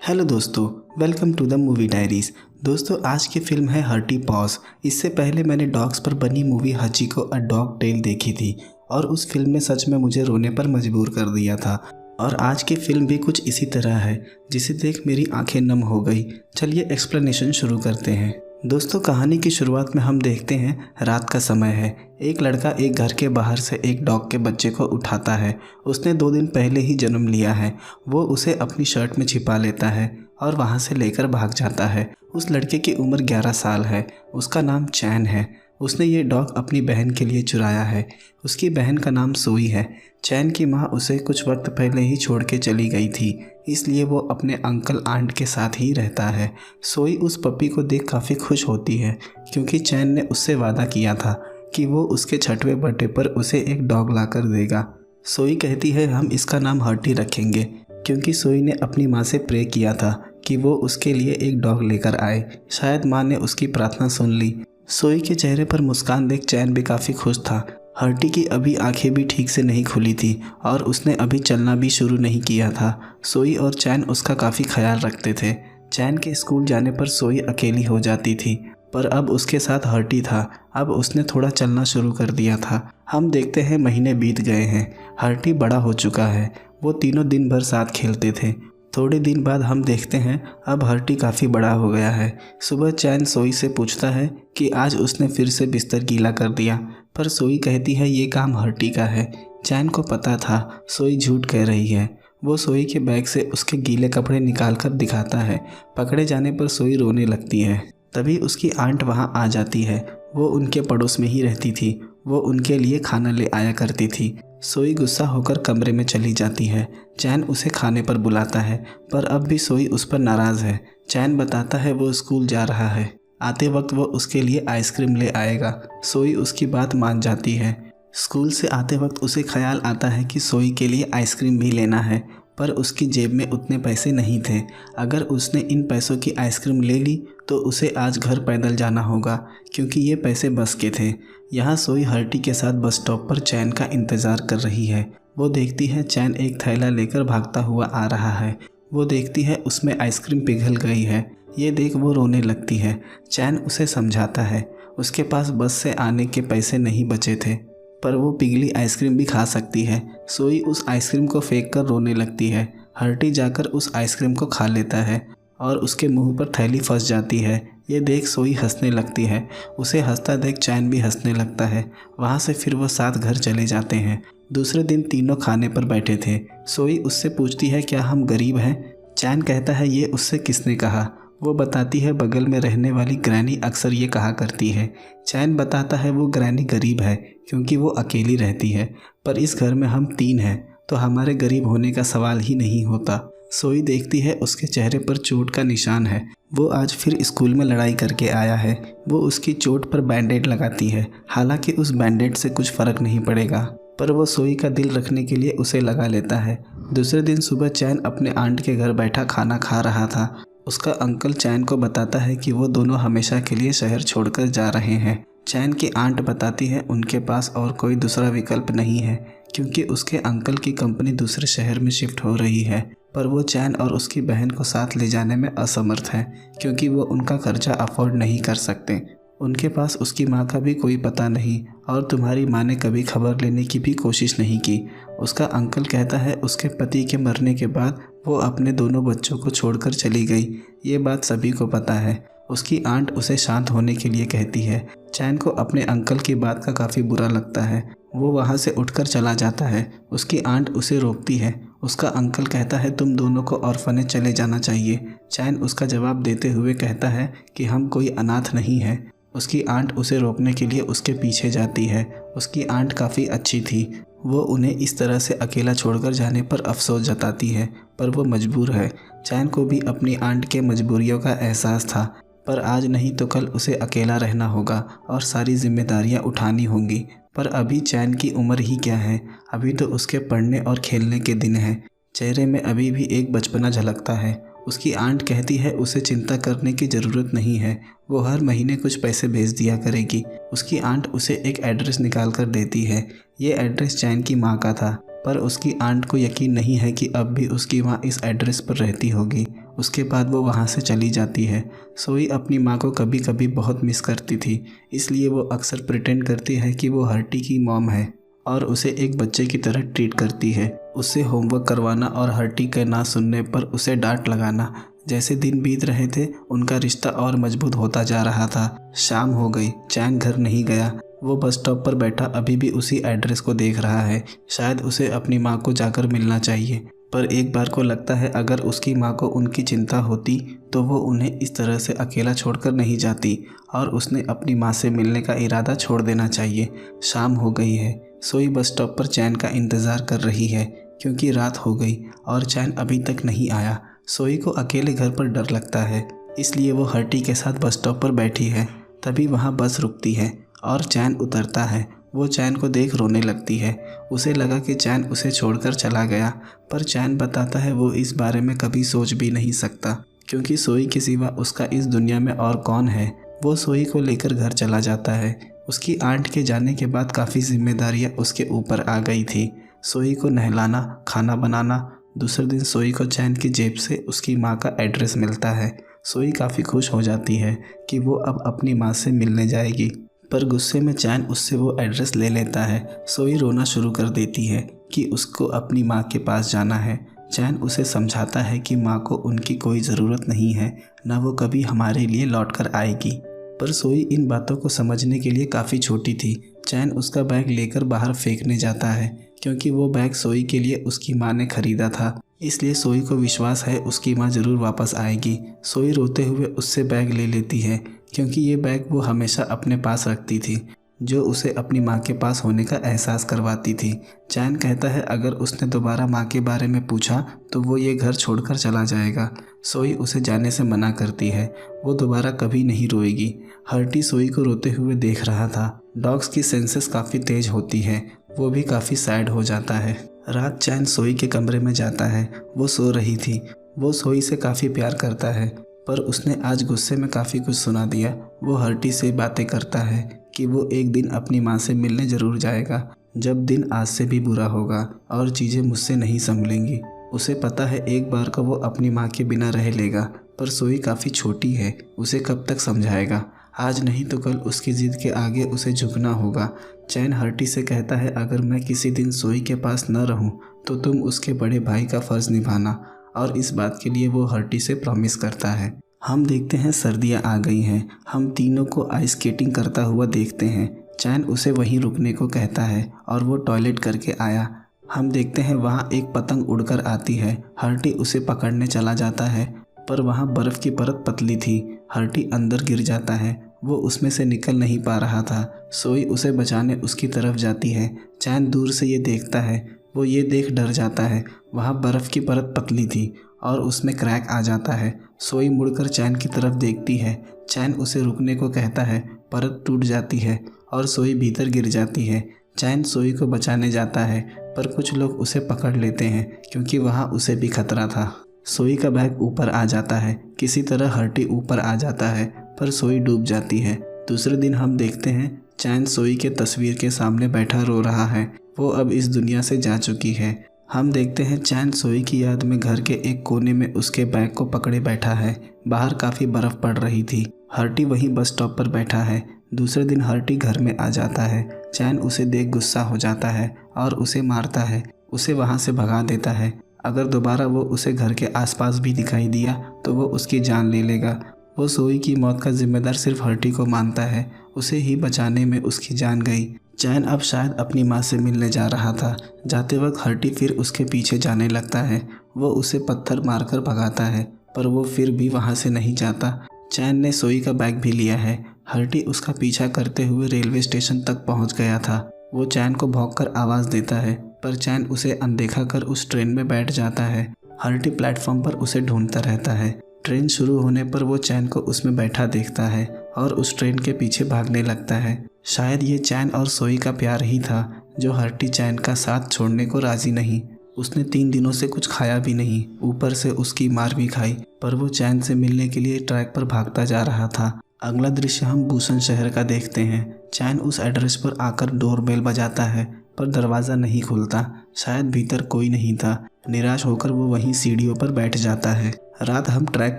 Hello दोस्तों, welcome to the Movie Diaries. दोस्तों, आज की फिल्म है हर्टी पॉज। इससे पहले मैंने डॉग्स पर बनी मूवी हचिको अ डॉग टेल देखी थी और उस फिल्म ने सच में मुझे रोने पर मजबूर कर दिया था। और आज की फिल्म भी कुछ इसी तरह है, जिसे देख मेरी आंखें नम हो गई। चलिए एक्सप्लेनेशन शुरू करते हैं। दोस्तों, कहानी की शुरुआत में हम देखते हैं रात का समय है। एक लड़का एक घर के बाहर से एक डॉग के बच्चे को उठाता है। उसने 2 दिन पहले ही जन्म लिया है। वो उसे अपनी शर्ट में छिपा लेता है और वहाँ से लेकर भाग जाता है। उस लड़के की उम्र 11 साल है। उसका नाम चैन है। उसने ये डॉग अपनी बहन के लिए चुराया है। उसकी बहन का नाम सोई है। चैन की माँ उसे कुछ वक्त पहले ही छोड़ के चली गई थी, इसलिए वो अपने अंकल आंट के साथ ही रहता है। सोई उस पपी को देख काफ़ी खुश होती है, क्योंकि चैन ने उससे वादा किया था कि वो उसके 6वें बर्थडे पर उसे एक डॉग ला कर देगा। सोई कहती है हम इसका नाम हर्टी रखेंगे, क्योंकि सोई ने अपनी माँ से प्रे किया था कि वो उसके लिए एक डॉग लेकर आए। शायद माँ ने उसकी प्रार्थना सुन ली। सोई के चेहरे पर मुस्कान देख चैन भी काफ़ी खुश था। हर्टी की अभी आंखें भी ठीक से नहीं खुली थी और उसने अभी चलना भी शुरू नहीं किया था। सोई और चैन उसका काफ़ी ख्याल रखते थे। चैन के स्कूल जाने पर सोई अकेली हो जाती थी, पर अब उसके साथ हर्टी था। अब उसने थोड़ा चलना शुरू कर दिया था। हम देखते हैं महीने बीत गए हैं। हर्टी बड़ा हो चुका है। वो तीनों दिन भर साथ खेलते थे। थोड़े दिन बाद हम देखते हैं अब हर्टी काफ़ी बड़ा हो गया है। सुबह चैन सोई से पूछता है कि आज उसने फिर से बिस्तर गीला कर दिया, पर सोई कहती है ये काम हर्टी का है। चैन को पता था सोई झूठ कह रही है। वो सोई के बैग से उसके गीले कपड़े निकाल कर दिखाता है। पकड़े जाने पर सोई रोने लगती है। तभी उसकी आंट वहाँ आ जाती है। वो उनके पड़ोस में ही रहती थी। वो उनके लिए खाना ले आया करती थी। सोई गुस्सा होकर कमरे में चली जाती है। चैन उसे खाने पर बुलाता है, पर अब भी सोई उस पर नाराज़ है। चैन बताता है वो स्कूल जा रहा है, आते वक्त वो उसके लिए आइसक्रीम ले आएगा। सोई उसकी बात मान जाती है। स्कूल से आते वक्त उसे ख्याल आता है कि सोई के लिए आइसक्रीम भी लेना है, पर उसकी जेब में उतने पैसे नहीं थे। अगर उसने इन पैसों की आइसक्रीम ले ली तो उसे आज घर पैदल जाना होगा, क्योंकि ये पैसे बस के थे। यहाँ सोई हर्टी के साथ बस स्टॉप पर चैन का इंतज़ार कर रही है। वो देखती है चैन एक थैला लेकर भागता हुआ आ रहा है। वो देखती है उसमें आइसक्रीम पिघल गई है। ये देख वो रोने लगती है। चैन उसे समझाता है उसके पास बस से आने के पैसे नहीं बचे थे, पर वो पिघली आइसक्रीम भी खा सकती है। सोई उस आइसक्रीम को फेंक कर रोने लगती है। हर्टी जाकर उस आइसक्रीम को खा लेता है और उसके मुंह पर थैली फंस जाती है। ये देख सोई हंसने लगती है। उसे हंसता देख चैन भी हंसने लगता है। वहाँ से फिर वो साथ घर चले जाते हैं। दूसरे दिन तीनों खाने पर बैठे थे। सोई उससे पूछती है क्या हम गरीब हैं? चैन कहता है ये उससे किसने कहा? वो बताती है बगल में रहने वाली ग्रैनी अक्सर ये कहा करती है। चैन बताता है वो ग्रैनी गरीब है क्योंकि वो अकेली रहती है, पर इस घर में हम 3 हैं तो हमारे गरीब होने का सवाल ही नहीं होता। सोई देखती है उसके चेहरे पर चोट का निशान है। वो आज फिर स्कूल में लड़ाई करके आया है। वो उसकी चोट पर बैंडेड लगाती है। हालांकि उस बैंडेड से कुछ फ़र्क नहीं पड़ेगा, पर वो सोई का दिल रखने के लिए उसे लगा लेता है। दूसरे दिन सुबह चैन अपने आंट के घर बैठा खाना खा रहा था। उसका अंकल चैन को बताता है कि वो दोनों हमेशा के लिए शहर छोड़कर जा रहे हैं। चैन की आंट बताती है उनके पास और कोई दूसरा विकल्प नहीं है, क्योंकि उसके अंकल की कंपनी दूसरे शहर में शिफ्ट हो रही है। पर वो चैन और उसकी बहन को साथ ले जाने में असमर्थ है, क्योंकि वो उनका खर्चा अफोर्ड नहीं कर सकते। उनके पास उसकी माँ का भी कोई पता नहीं और तुम्हारी माँ ने कभी खबर लेने की भी कोशिश नहीं की। उसका अंकल कहता है उसके पति के मरने के बाद वो अपने दोनों बच्चों को छोड़कर चली गई। ये बात सभी को पता है। उसकी आंट उसे शांत होने के लिए कहती है। चैन को अपने अंकल की बात का काफ़ी बुरा लगता है। वो वहाँ से उठकर चला जाता है। उसकी आंट उसे रोकती है। उसका अंकल कहता है तुम दोनों को ऑर्फनेज चले जाना चाहिए। चैन उसका जवाब देते हुए कहता है कि हम कोई अनाथ नहीं है। उसकी आंट उसे रोकने के लिए उसके पीछे जाती है। उसकी आंट काफ़ी अच्छी थी। वो उन्हें इस तरह से अकेला छोड़कर जाने पर अफसोस जताती है, पर वो मजबूर है। चैन को भी अपनी आंट के मजबूरियों का एहसास था, पर आज नहीं तो कल उसे अकेला रहना होगा और सारी जिम्मेदारियां उठानी होंगी। पर अभी चैन की उम्र ही क्या है, अभी तो उसके पढ़ने और खेलने के दिन हैं। चेहरे में अभी भी एक बचपना झलकता है। उसकी आंट कहती है उसे चिंता करने की ज़रूरत नहीं है, वो हर महीने कुछ पैसे भेज दिया करेगी। उसकी आंट उसे एक एड्रेस निकाल कर देती है। ये एड्रेस चैन की माँ का था, पर उसकी आंट को यकीन नहीं है कि अब भी उसकी माँ इस एड्रेस पर रहती होगी। उसके बाद वो वहाँ से चली जाती है। सोई अपनी माँ को कभी कभी बहुत मिस करती थी, इसलिए वो अक्सर प्रिटेंड करती है कि वो हर्टी की मॉम है और उसे एक बच्चे की तरह ट्रीट करती है। उससे होमवर्क करवाना और हर्टी के ना सुनने पर उसे डांट लगाना। जैसे दिन बीत रहे थे उनका रिश्ता और मजबूत होता जा रहा था। शाम हो गई, चैन घर नहीं गया। वो बस स्टॉप पर बैठा अभी भी उसी एड्रेस को देख रहा है। शायद उसे अपनी माँ को जाकर मिलना चाहिए, पर एक बार को लगता है अगर उसकी माँ को उनकी चिंता होती तो वो उन्हें इस तरह से अकेला छोड़कर नहीं जाती और उसने अपनी माँ से मिलने का इरादा छोड़ देना चाहिए। शाम हो गई है। सोई बस स्टॉप पर चैन का इंतज़ार कर रही है क्योंकि रात हो गई और चैन अभी तक नहीं आया। सोई को अकेले घर पर डर लगता है, इसलिए वो हर्टी के साथ बस स्टॉप पर बैठी है। तभी वहाँ बस रुकती है और चैन उतरता है। वो चैन को देख रोने लगती है। उसे लगा कि चैन उसे छोड़कर चला गया, पर चैन बताता है वो इस बारे में कभी सोच भी नहीं सकता क्योंकि सोई के सिवा उसका इस दुनिया में और कौन है। वो सोई को लेकर घर चला जाता है। उसकी आंट के जाने के बाद काफ़ी जिम्मेदारियाँ उसके ऊपर आ गई थी। सोई को नहलाना, खाना बनाना। दूसरे दिन सोई को चैन की जेब से उसकी माँ का एड्रेस मिलता है। सोई काफ़ी खुश हो जाती है कि वो अब अपनी माँ से मिलने जाएगी, पर गुस्से में चैन उससे वो एड्रेस ले लेता है। सोई रोना शुरू कर देती है कि उसको अपनी माँ के पास जाना है। चैन उसे समझाता है कि माँ को उनकी कोई ज़रूरत नहीं है, ना वो कभी हमारे लिए लौट कर आएगी। पर सोई इन बातों को समझने के लिए काफ़ी छोटी थी। चैन उसका बैग लेकर बाहर फेंकने जाता है क्योंकि वो बैग सोई के लिए उसकी माँ ने खरीदा था, इसलिए सोई को विश्वास है उसकी माँ ज़रूर वापस आएगी। सोई रोते हुए उससे बैग ले लेती है क्योंकि ये बैग वो हमेशा अपने पास रखती थी, जो उसे अपनी माँ के पास होने का एहसास करवाती थी। चैन कहता है अगर उसने दोबारा माँ के बारे में पूछा तो वो ये घर छोड़कर चला जाएगा। सोई उसे जाने से मना करती है। वो दोबारा कभी नहीं रोएगी। हर्टी सोई को रोते हुए देख रहा था। डॉग्स की सेंसेस काफ़ी तेज होती है। वो भी काफ़ी सैड हो जाता है। रात चैन सोई के कमरे में जाता है। वो सो रही थी। वो सोई से काफ़ी प्यार करता है, पर उसने आज गुस्से में काफ़ी कुछ सुना दिया। वो हर्टी से बातें करता है कि वो एक दिन अपनी माँ से मिलने ज़रूर जाएगा, जब दिन आज से भी बुरा होगा और चीज़ें मुझसे नहीं संभलेंगी। उसे पता है एक बार को वो अपनी माँ के बिना रह लेगा, पर सोई काफ़ी छोटी है, उसे कब तक समझाएगा। आज नहीं तो कल उसकी ज़िद के आगे उसे झुकना होगा। चैन हर्टी से कहता है अगर मैं किसी दिन सोई के पास न रहूं तो तुम उसके बड़े भाई का फ़र्ज़ निभाना, और इस बात के लिए वो हर्टी से प्रॉमिस करता है। हम देखते हैं सर्दियाँ आ गई हैं। हम तीनों को आइस स्केटिंग करता हुआ देखते हैं। चैन उसे वहीं रुकने को कहता है और वो टॉयलेट करके आया। हम देखते हैं वहाँ एक पतंग उड़कर आती है। हर्टी उसे पकड़ने चला जाता है, पर वहाँ बर्फ़ की परत पतली थी। हर्टी अंदर गिर जाता है। वो उसमें से निकल नहीं पा रहा था। सोई उसे बचाने उसकी तरफ जाती है। चैन दूर से ये देखता है। वो ये देख डर जाता है। वहाँ बर्फ़ की परत पतली थी और उसमें क्रैक आ जाता है। सोई मुड़कर चैन की तरफ देखती है। चैन उसे रुकने को कहता है। परत टूट जाती है और सोई भीतर गिर जाती है। चैन सोई को बचाने जाता है, पर कुछ लोग उसे पकड़ लेते हैं क्योंकि वहाँ उसे भी खतरा था। सोई का बैग ऊपर आ जाता है। किसी तरह हर्टी ऊपर आ जाता है, पर सोई डूब जाती है। दूसरे दिन हम देखते हैं चैन सोई के तस्वीर के सामने बैठा रो रहा है। वो अब इस दुनिया से जा चुकी है। हम देखते हैं चैन सोई की याद में घर के एक कोने में उसके बैग को पकड़े बैठा है। बाहर काफ़ी बर्फ़ पड़ रही थी। हर्टी वहीं बस स्टॉप पर बैठा है। दूसरे दिन हर्टी घर में आ जाता है। चैन उसे देख गुस्सा हो जाता है और उसे मारता है। उसे वहाँ से भगा देता है। अगर दोबारा वो उसे घर के आसपास भी दिखाई दिया तो वो उसकी जान ले लेगा। वो सोई की मौत का जिम्मेदार सिर्फ हर्टी को मानता है। उसे ही बचाने में उसकी जान गई। चैन अब शायद अपनी माँ से मिलने जा रहा था। जाते वक्त हर्टी फिर उसके पीछे जाने लगता है। वो उसे पत्थर मारकर भगाता है, पर वो फिर भी वहाँ से नहीं जाता। चैन ने सोई का बैग भी लिया है। हर्टी उसका पीछा करते हुए रेलवे स्टेशन तक पहुँच गया था। वो चैन को भौंककर आवाज़ देता है, पर चैन उसे अनदेखा कर उस ट्रेन में बैठ जाता है। हर्टी प्लेटफॉर्म पर उसे ढूंढता रहता है। ट्रेन शुरू होने पर वो चैन को उसमें बैठा देखता है और उस ट्रेन के पीछे भागने लगता है। शायद ये चैन और सोई का प्यार ही था जो हर्टी चैन का साथ छोड़ने को राजी नहीं। उसने 3 दिनों से कुछ खाया भी नहीं, ऊपर से उसकी मार भी खाई, पर वो चैन से मिलने के लिए ट्रैक पर भागता जा रहा था। अगला दृश्य हम बुसन शहर का देखते हैं। चैन उस एड्रेस पर आकर डोरबेल बजाता है, पर दरवाज़ा नहीं खुलता। शायद भीतर कोई नहीं था। निराश होकर वो वहीं सीढ़ियों पर बैठ जाता है। रात हम ट्रैक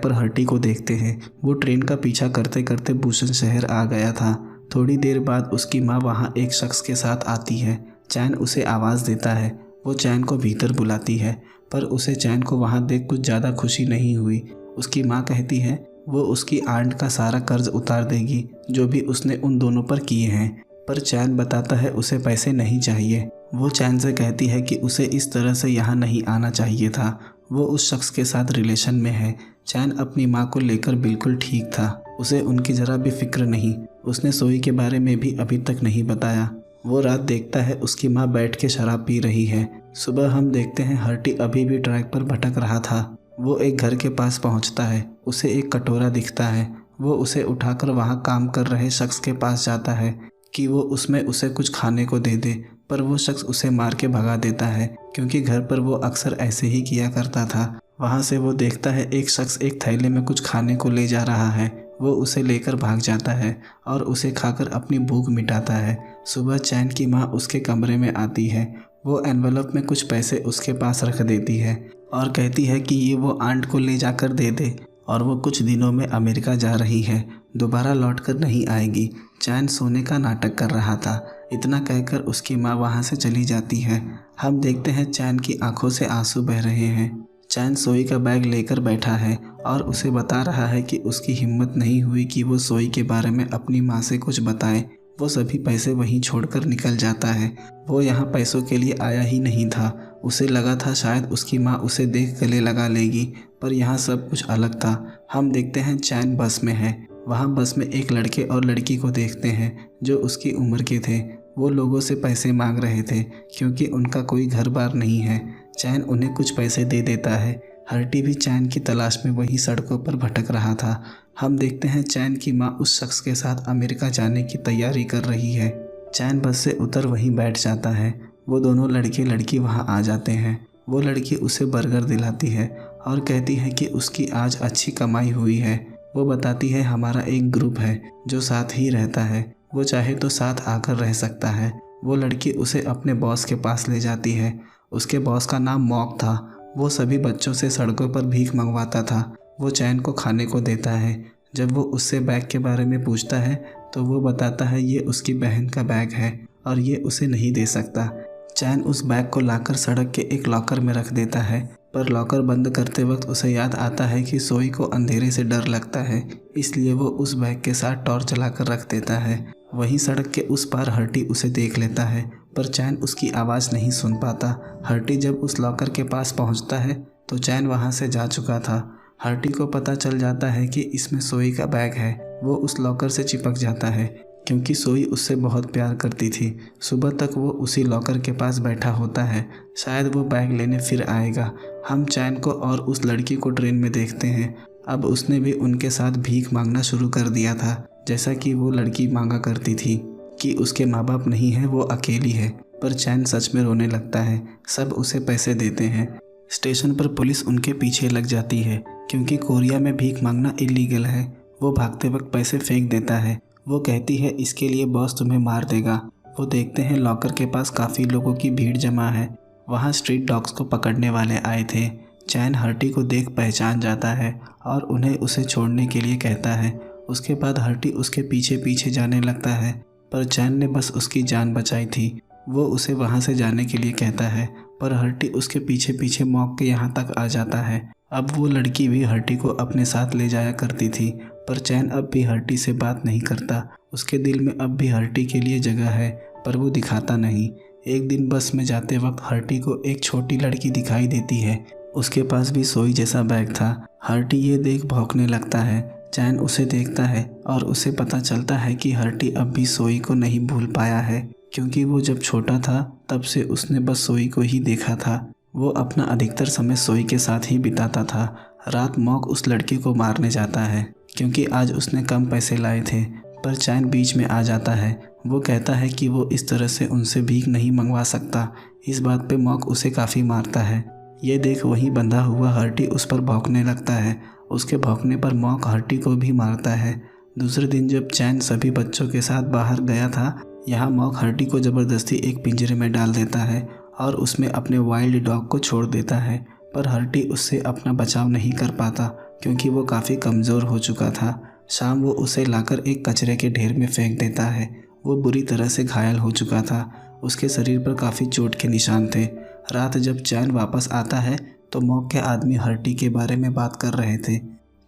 पर हर्टी को देखते हैं। वो ट्रेन का पीछा करते करते भूषण शहर आ गया था। थोड़ी देर बाद उसकी माँ वहाँ एक शख्स के साथ आती है। चैन उसे आवाज़ देता है। वो चैन को भीतर बुलाती है, पर उसे चैन को वहाँ देख कुछ ज़्यादा खुशी नहीं हुई। उसकी माँ कहती है वो उसकी आंट का सारा कर्ज उतार देगी जो भी उसने उन दोनों पर किए हैं, पर चैन बताता है उसे पैसे नहीं चाहिए। वो चैन से कहती है कि उसे इस तरह से यहाँ नहीं आना चाहिए था। वो उस शख्स के साथ रिलेशन में है। चैन अपनी माँ को लेकर बिल्कुल ठीक था। उसे उनकी ज़रा भी फिक्र नहीं। उसने सोई के बारे में भी अभी तक नहीं बताया। वो रात देखता है उसकी माँ बैठ के शराब पी रही है। सुबह हम देखते हैं हर्टी अभी भी ट्रैक पर भटक रहा था। वो एक घर के पास पहुंचता है। उसे एक कटोरा दिखता है। वो उसे उठाकर वहां काम कर रहे शख्स के पास जाता है कि वो उसमें उसे कुछ खाने को दे दे, पर वो शख्स उसे मार के भगा देता है क्योंकि घर पर वो अक्सर ऐसे ही किया करता था। वहाँ से वो देखता है एक शख्स एक थैले में कुछ खाने को ले जा रहा है। वो उसे लेकर भाग जाता है और उसे खाकर अपनी भूख मिटाता है। सुबह चैन की माँ उसके कमरे में आती है। वो एनवेलप में कुछ पैसे उसके पास रख देती है और कहती है कि ये वो आंट को ले जाकर दे दे और वो कुछ दिनों में अमेरिका जा रही है, दोबारा लौटकर नहीं आएगी। चैन सोने का नाटक कर रहा था। इतना कहकर उसकी माँ वहाँ से चली जाती है। हम देखते हैं चैन की आंखों से आंसू बह रहे हैं। चैन सोई का बैग लेकर बैठा है और उसे बता रहा है कि उसकी हिम्मत नहीं हुई कि वो सोई के बारे में अपनी माँ से कुछ बताए। वो सभी पैसे वहीं छोड़कर निकल जाता है। वो यहाँ पैसों के लिए आया ही नहीं था। उसे लगा था शायद उसकी माँ उसे देख गले लगा लेगी, पर यहाँ सब कुछ अलग था। हम देखते हैं चैन बस में है। वहाँ बस में एक लड़के और लड़की को देखते हैं जो उसकी उम्र के थे। वो लोगों से पैसे मांग रहे थे क्योंकि उनका कोई घर बार नहीं है। चैन उन्हें कुछ पैसे दे देता है। हर्टी भी चैन की तलाश में वही सड़कों पर भटक रहा था। हम देखते हैं चैन की माँ उस शख्स के साथ अमेरिका जाने की तैयारी कर रही है। चैन बस से उतर वहीं बैठ जाता है। वो दोनों लड़के लड़की वहाँ आ जाते हैं। वो लड़की उसे बर्गर दिलाती है और कहती है कि उसकी आज अच्छी कमाई हुई है। वो बताती है हमारा एक ग्रुप है जो साथ ही रहता है, वो चाहे तो साथ आकर रह सकता है। वो लड़की उसे अपने बॉस के पास ले जाती है। उसके बॉस का नाम मॉक था। वो सभी बच्चों से सड़कों पर भीख मंगवाता था। वो चैन को खाने को देता है। जब वो उससे बैग के बारे में पूछता है तो वो बताता है ये उसकी बहन का बैग है और ये उसे नहीं दे सकता। चैन उस बैग को लाकर सड़क के एक लॉकर में रख देता है, पर लॉकर बंद करते वक्त उसे याद आता है कि सोई को अंधेरे से डर लगता है, इसलिए वो उस बैग के साथ टॉर्च जलाकर रख देता है। वहीं सड़क के उस पार हर्टी उसे देख लेता है, पर चैन उसकी आवाज़ नहीं सुन पाता। हर्टी जब उस लॉकर के पास पहुंचता है तो चैन वहां से जा चुका था। हर्टी को पता चल जाता है कि इसमें सोई का बैग है। वो उस लॉकर से चिपक जाता है क्योंकि सोई उससे बहुत प्यार करती थी। सुबह तक वो उसी लॉकर के पास बैठा होता है, शायद वो बैग लेने फिर आएगा। हम चैन को और उस लड़की को ट्रेन में देखते हैं। अब उसने भी उनके साथ भीख मांगना शुरू कर दिया था, जैसा कि वो लड़की मांगा करती थी कि उसके माँ बाप नहीं है, वो अकेली है। पर चैन सच में रोने लगता है। सब उसे पैसे देते हैं। स्टेशन पर पुलिस उनके पीछे लग जाती है क्योंकि कोरिया में भीख मांगना इलीगल है। वो भागते वक्त पैसे फेंक देता है। वो कहती है इसके लिए बॉस तुम्हें मार देगा। वो देखते हैं लॉकर के पास काफ़ी लोगों की भीड़ जमा है। वहाँ स्ट्रीट डॉग्स को पकड़ने वाले आए थे। चैन हर्टी को देख पहचान जाता है और उन्हें उसे छोड़ने के लिए कहता है। उसके बाद हर्टी उसके पीछे पीछे जाने लगता है, पर चैन ने बस उसकी जान बचाई थी। वो उसे वहाँ से जाने के लिए कहता है, पर हर्टी उसके पीछे पीछे मॉक के यहाँ तक आ जाता है। अब वो लड़की भी हर्टी को अपने साथ ले जाया करती थी, पर चैन अब भी हर्टी से बात नहीं करता। उसके दिल में अब भी हर्टी के लिए जगह है, पर वो दिखाता नहीं। एक दिन बस में जाते वक्त हर्टी को एक छोटी लड़की दिखाई देती है। उसके पास भी सोई जैसा बैग था। हर्टी ये देख भौंकने लगता है। चैन उसे देखता है और उसे पता चलता है कि हर्टी अब भी सोई को नहीं भूल पाया है, क्योंकि वो जब छोटा था तब से उसने बस सोई को ही देखा था। वो अपना अधिकतर समय सोई के साथ ही बिताता था। रात मॉक उस लड़की को मारने जाता है क्योंकि आज उसने कम पैसे लाए थे, पर चैन बीच में आ जाता है। वो कहता है कि वो इस तरह से उनसे भीख नहीं मंगवा सकता। इस बात पे मॉक उसे काफ़ी मारता है। ये देख वहीं बंधा हुआ हर्टी उस पर भौंकने लगता है। उसके भौंकने पर मॉक हर्टी को भी मारता है। दूसरे दिन जब चैन सभी बच्चों के साथ बाहर गया था, यहाँ मॉक हर्टी को ज़बरदस्ती एक पिंजरे में डाल देता है और उसमें अपने वाइल्ड डॉग को छोड़ देता है, पर हर्टी उससे अपना बचाव नहीं कर पाता क्योंकि वो काफ़ी कमज़ोर हो चुका था। शाम वो उसे लाकर एक कचरे के ढेर में फेंक देता है। वो बुरी तरह से घायल हो चुका था। उसके शरीर पर काफ़ी चोट के निशान थे। रात जब चैन वापस आता है तो मॉक के आदमी हर्टी के बारे में बात कर रहे थे।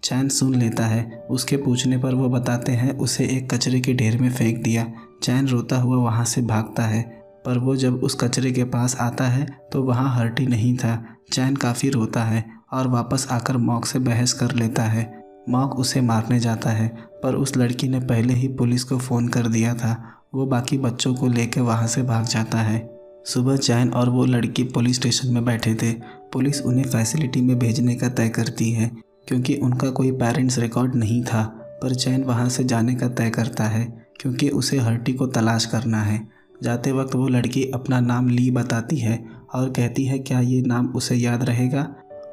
चैन सुन लेता है। उसके पूछने पर वो बताते हैं उसे एक कचरे के ढेर में फेंक दिया। चैन रोता हुआ वहाँ से भागता है, पर वो जब उस कचरे के पास आता है तो वहाँ हर्टी नहीं था। चैन काफ़ी रोता है और वापस आकर मॉक से बहस कर लेता है। मॉक उसे मारने जाता है, पर उस लड़की ने पहले ही पुलिस को फ़ोन कर दिया था। वो बाकी बच्चों को लेकर वहाँ से भाग जाता है। सुबह चैन और वो लड़की पुलिस स्टेशन में बैठे थे। पुलिस उन्हें फैसिलिटी में भेजने का तय करती है क्योंकि उनका कोई पेरेंट्स रिकॉर्ड नहीं था। पर चैन वहाँ से जाने का तय करता है क्योंकि उसे हर्टी को तलाश करना है। जाते वक्त वो लड़की अपना नाम ली बताती है और कहती है क्या ये नाम उसे याद रहेगा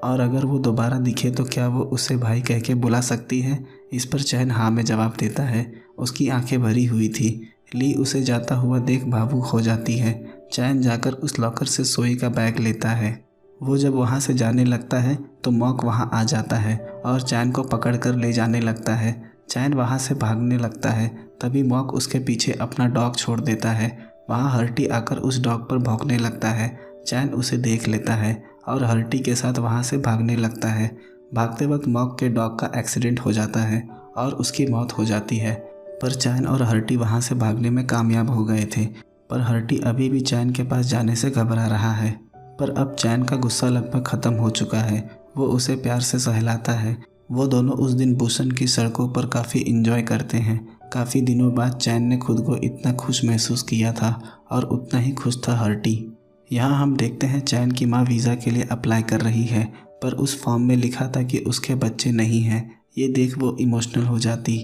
और अगर वो दोबारा दिखे तो क्या वो उसे भाई कह के बुला सकती है। इस पर चैन हाँ में जवाब देता है। उसकी आंखें भरी हुई थी। ली उसे जाता हुआ देख भावुक हो जाती है। चैन जाकर उस लॉकर से सोई का बैग लेता है। वो जब वहाँ से जाने लगता है तो मॉक वहाँ आ जाता है और चैन को पकड़ कर ले जाने लगता है। चैन वहाँ से भागने लगता है, तभी मॉक उसके पीछे अपना डॉग छोड़ देता है। वहाँ हर्टी आकर उस डॉग पर भौंकने लगता है। चैन उसे देख लेता है और हर्टी के साथ वहाँ से भागने लगता है। भागते वक्त मॉक के डॉग का एक्सीडेंट हो जाता है और उसकी मौत हो जाती है। पर चैन और हर्टी वहाँ से भागने में कामयाब हो गए थे, पर हर्टी अभी भी चैन के पास जाने से घबरा रहा है। पर अब चैन का गुस्सा लगभग ख़त्म हो चुका है। वो उसे प्यार से सहलाता है। वो दोनों उस दिन बुशन की सड़कों पर काफ़ी इंजॉय करते हैं। काफ़ी दिनों बाद चैन ने खुद को इतना खुश महसूस किया था और उतना ही खुश था हर्टी। यहाँ हम देखते हैं चैन की माँ वीज़ा के लिए अप्लाई कर रही है, पर उस फॉर्म में लिखा था कि उसके बच्चे नहीं हैं। ये देख वो इमोशनल हो जाती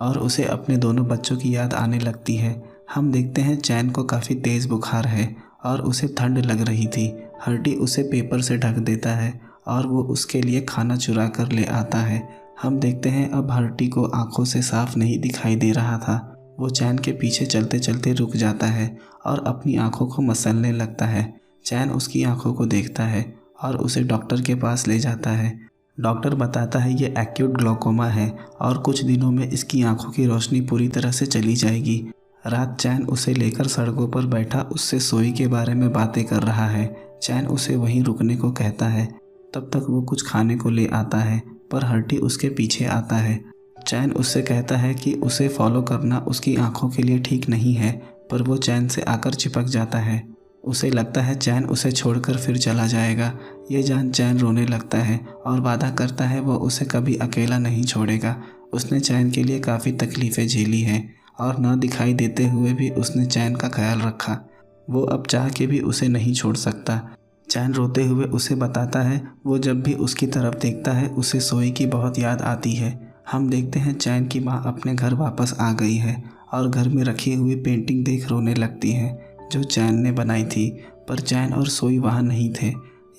और उसे अपने दोनों बच्चों की याद आने लगती है। हम देखते हैं चैन को काफ़ी तेज़ बुखार है और उसे ठंड लग रही थी। हर्टी उसे पेपर से ढक देता है और वो उसके लिए खाना चुरा कर ले आता है। हम देखते हैं अब हर्टी को आंखों से साफ नहीं दिखाई दे रहा था। वो चैन के पीछे चलते चलते रुक जाता है और अपनी आंखों को मसलने लगता है। चैन उसकी आंखों को देखता है और उसे डॉक्टर के पास ले जाता है। डॉक्टर बताता है ये एक्यूट ग्लोकोमा है और कुछ दिनों में इसकी आंखों की रोशनी पूरी तरह से चली जाएगी। रात चैन उसे लेकर सड़कों पर बैठा उससे सोई के बारे में बातें कर रहा है। चैन उसे वहीं रुकने को कहता है। तब तक वो कुछ खाने को ले आता है, पर हर्टी उसके पीछे आता है। चैन उससे कहता है कि उसे फॉलो करना उसकी आंखों के लिए ठीक नहीं है, पर वो चैन से आकर चिपक जाता है। उसे लगता है चैन उसे छोड़कर फिर चला जाएगा। ये जान चैन रोने लगता है और वादा करता है वो उसे कभी अकेला नहीं छोड़ेगा। उसने चैन के लिए काफ़ी तकलीफ़ें झेली हैं और न दिखाई देते हुए भी उसने चैन का ख्याल रखा। वो अब चाह के भी उसे नहीं छोड़ सकता। चैन रोते हुए उसे बताता है वो जब भी उसकी तरफ देखता है उसे सोई की बहुत याद आती है। हम देखते हैं चैन की माँ अपने घर वापस आ गई है और घर में रखी हुई पेंटिंग देख रोने लगती है जो चैन ने बनाई थी, पर चैन और सोई वहाँ नहीं थे।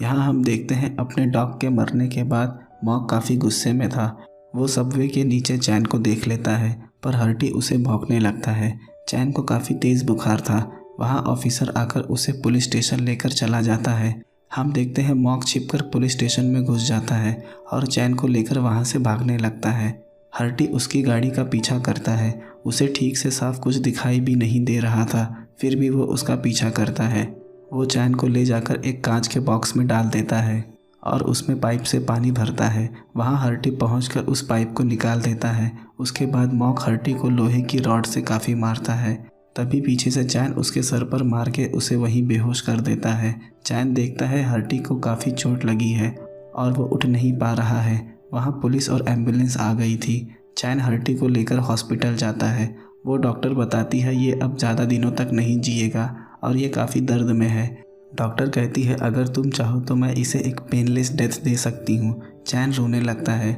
यहाँ हम देखते हैं अपने डॉग के मरने के बाद मॉक काफ़ी गुस्से में था। वो सबवे के नीचे चैन को देख लेता है, पर हर्टी उसे भौंकने लगता है। चैन को काफ़ी तेज़ बुखार था। वहाँ ऑफिसर आकर उसे पुलिस स्टेशन लेकर चला जाता है। हम देखते हैं मॉक छिपकर पुलिस स्टेशन में घुस जाता है और चैन को लेकर वहाँ से भागने लगता है। हर्टी उसकी गाड़ी का पीछा करता है। उसे ठीक से साफ कुछ दिखाई भी नहीं दे रहा था, फिर भी वो उसका पीछा करता है। वो चैन को ले जाकर एक कांच के बॉक्स में डाल देता है और उसमें पाइप से पानी भरता है। वहाँ हर्टी पहुंचकर उस पाइप को निकाल देता है। उसके बाद मॉक हर्टी को लोहे की रॉड से काफ़ी मारता है। तभी पीछे से चैन उसके सर पर मार के उसे वहीं बेहोश कर देता है। चैन देखता है हर्टी को काफ़ी चोट लगी है और वो उठ नहीं पा रहा है। वहाँ पुलिस और एम्बुलेंस आ गई थी। चैन हर्टी को लेकर हॉस्पिटल जाता है। वो डॉक्टर बताती है ये अब ज़्यादा दिनों तक नहीं जिएगा और ये काफ़ी दर्द में है। डॉक्टर कहती है अगर तुम चाहो तो मैं इसे एक पेनलेस डेथ दे सकती हूँ। चैन रोने लगता है।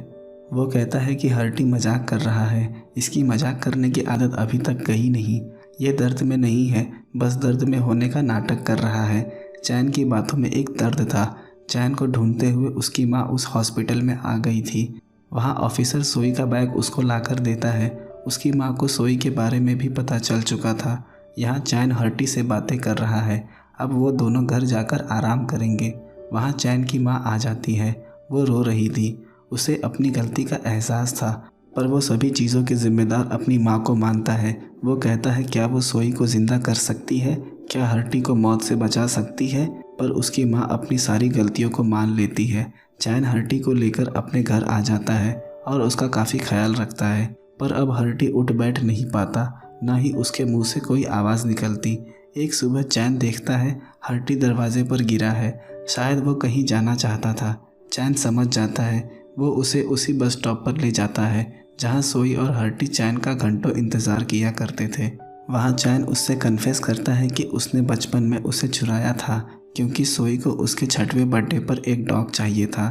वो कहता है कि हर्टी मजाक कर रहा है, इसकी मजाक करने की आदत अभी तक गई नहीं। ये दर्द में नहीं है, बस दर्द में होने का नाटक कर रहा है। चैन की बातों में एक दर्द था। चैन को ढूंढते हुए उसकी माँ उस हॉस्पिटल में आ गई थी। वहाँ ऑफिसर सोई का बैग उसको लाकर देता है। उसकी माँ को सोई के बारे में भी पता चल चुका था। यहाँ चैन हर्टी से बातें कर रहा है। अब वो दोनों घर जाकर आराम करेंगे। वहाँ चैन की माँ आ जाती है। वो रो रही थी, उसे अपनी गलती का एहसास था, पर वो सभी चीज़ों के जिम्मेदार अपनी माँ को मानता है। वो कहता है क्या वो सोई को ज़िंदा कर सकती है, क्या हर्टी को मौत से बचा सकती है, पर उसकी माँ अपनी सारी गलतियों को मान लेती है। चैन हर्टी को लेकर अपने घर आ जाता है और उसका काफ़ी ख्याल रखता है, पर अब हर्टी उठ बैठ नहीं पाता, ना ही उसके मुंह से कोई आवाज़ निकलती। एक सुबह चैन देखता है हर्टी दरवाजे पर गिरा है, शायद वो कहीं जाना चाहता था। चैन समझ जाता है, वो उसे उसी बस स्टॉप पर ले जाता है जहाँ सोई और हर्टी चैन का घंटों इंतज़ार किया करते थे। वहाँ चैन उससे कन्फेस करता है कि उसने बचपन में उसे चुराया था, क्योंकि सोई को उसके 6वें बर्थडे पर एक डॉग चाहिए था।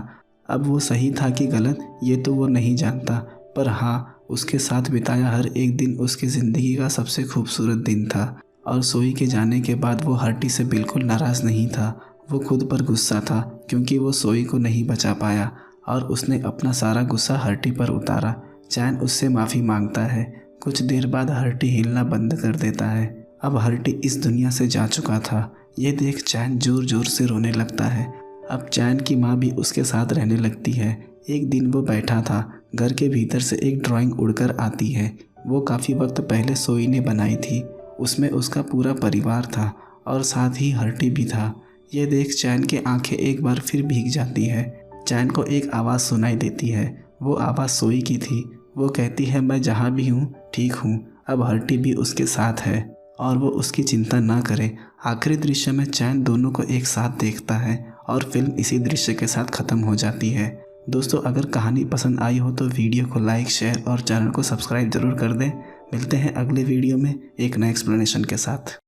अब वो सही था कि गलत, ये तो वो नहीं जानता, पर हाँ, उसके साथ बिताया हर एक दिन उसकी ज़िंदगी का सबसे खूबसूरत दिन था। और सोई के जाने के बाद वो हर्टी से बिल्कुल नाराज़ नहीं था। वो खुद पर गुस्सा था क्योंकि वो सोई को नहीं बचा पाया और उसने अपना सारा गुस्सा हर्टी पर उतारा। चैन उससे माफ़ी मांगता है। कुछ देर बाद हर्टी हिलना बंद कर देता है। अब हर्टी इस दुनिया से जा चुका था। ये देख चैन ज़ोर ज़ोर से रोने लगता है। अब चैन की माँ भी उसके साथ रहने लगती है। एक दिन वो बैठा था, घर के भीतर से एक ड्राइंग उड़कर आती है। वो काफ़ी वक्त पहले सोई ने बनाई थी। उसमें उसका पूरा परिवार था और साथ ही हर्टी भी था। ये देख चैन की आंखें एक बार फिर भीग जाती है। चैन को एक आवाज़ सुनाई देती है। वो आवाज़ सोई की थी। वो कहती है मैं जहाँ भी हूँ ठीक हूँ, अब हर्टी भी उसके साथ है और वो उसकी चिंता ना करे। आखिरी दृश्य में चैन दोनों को एक साथ देखता है और फिल्म इसी दृश्य के साथ ख़त्म हो जाती है। दोस्तों, अगर कहानी पसंद आई हो तो वीडियो को लाइक, शेयर और चैनल को सब्सक्राइब ज़रूर कर दें। मिलते हैं अगले वीडियो में एक नए एक्सप्लेनेशन के साथ।